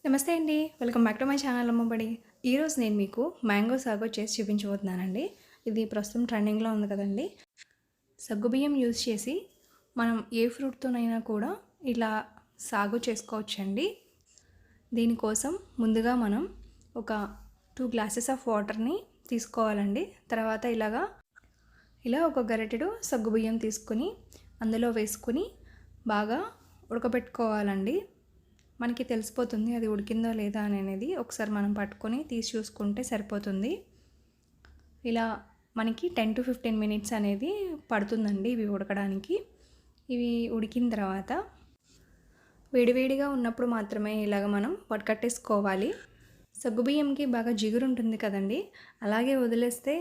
నమస్తే అండి. Welcome back to my channel Ammabadi. ఈరోజు నేను మీకు మ్యాంగో సాగో చేసి చూపించబోతున్నానండి. ఇది ప్రస్తుతం ట్రెండింగ్‌లో ఉంది కదండీ. సగ్గుబియ్యం యూజ్ చేసి మనం ఏ ఫ్రూట్‌తోనైనా కూడా ఇలా సాగు చేసుకోవచ్చండి. దీనికోసం ముందుగా మనం ఒక 2 గ్లాసెస్ ఆఫ్ వాటర్‌ని తీసుకోవాలండి. తర్వాత ఇలా ఒక గరిటెడు సగ్గుబియ్యం తీసుకొని అందులో వేసుకొని బాగా ఉడకబెట్టుకోవాలండి. మనకి తెలిసిపోతుంది అది ఉడికిందో లేదా అనేది. ఒకసారి మనం పట్టుకొని తీసి చూసుకుంటే సరిపోతుంది. ఇలా మనకి 10-15 మినిట్స్ అనేది పడుతుందండి ఇవి ఉడకడానికి. ఇవి ఉడికిన తర్వాత వేడివేడిగా ఉన్నప్పుడు మాత్రమే ఇలాగ మనం వడకట్టేసుకోవాలి. సగ్గుబియ్యంకి బాగా జిగురు ఉంటుంది కదండి, అలాగే వదిలేస్తే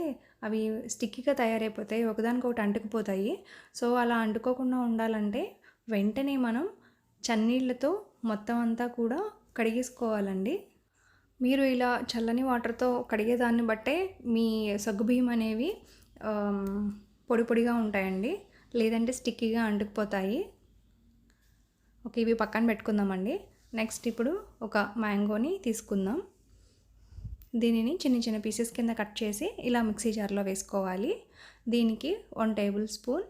అవి స్టిక్కీగా తయారైపోతాయి, ఒకదానికొకటి అంటుకుపోతాయి. సో అలా అంటుకోకుండా ఉండాలంటే వెంటనే మనం చన్నీళ్ళతో మొత్తం అంతా కూడా కడిగేసుకోవాలండి. మీరు ఇలా చల్లని వాటర్తో కడిగేదాన్ని బట్టే మీ సగ్గుబియ్యం అనేవి పొడి పొడిగా ఉంటాయండి, లేదంటే స్టిక్కీగా అంటుకుపోతాయి. ఓకే, ఇవి పక్కన పెట్టుకుందామండి. నెక్స్ట్ ఇప్పుడు ఒక మ్యాంగోని తీసుకుందాం. దీనిని చిన్న చిన్న పీసెస్ కింద కట్ చేసి ఇలా మిక్సీ జార్లో వేసుకోవాలి. దీనికి 1 టేబుల్ స్పూన్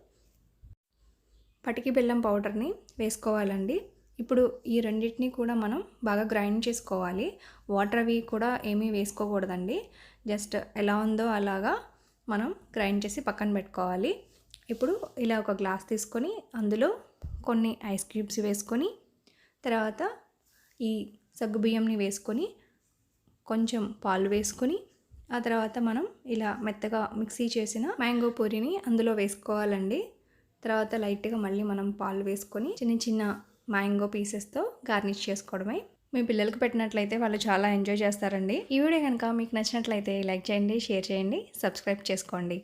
పటికి బెల్లం పౌడర్ని వేసుకోవాలండి. ఇప్పుడు ఈ రెండింటిని కూడా మనం బాగా గ్రైండ్ చేసుకోవాలి. వాటర్ అవి కూడా ఏమీ వేసుకోకూడదండి. జస్ట్ ఎలా ఉందో అలాగా మనం గ్రైండ్ చేసి పక్కన పెట్టుకోవాలి. ఇప్పుడు ఇలా ఒక గ్లాస్ తీసుకొని అందులో కొన్ని ఐస్ క్యూబ్స్ వేసుకొని, తర్వాత ఈ సగ్గుబియ్యంని వేసుకొని, కొంచెం పాలు వేసుకొని, ఆ తర్వాత మనం ఇలా మెత్తగా మిక్సీ చేసిన మ్యాంగో పూరిని అందులో వేసుకోవాలండి. తర్వాత లైట్గా మళ్ళీ మనం పాలు వేసుకొని చిన్న చిన్న మ్యాంగో పీసెస్తో గార్నిష్ చేసుకోవడమే. మీ పిల్లలకు పెట్టినట్లయితే వాళ్ళు చాలా ఎంజాయ్ చేస్తారండి. ఈ వీడియో కనుక మీకు నచ్చినట్లయితే లైక్ చేయండి, షేర్ చేయండి, సబ్స్క్రైబ్ చేసుకోండి.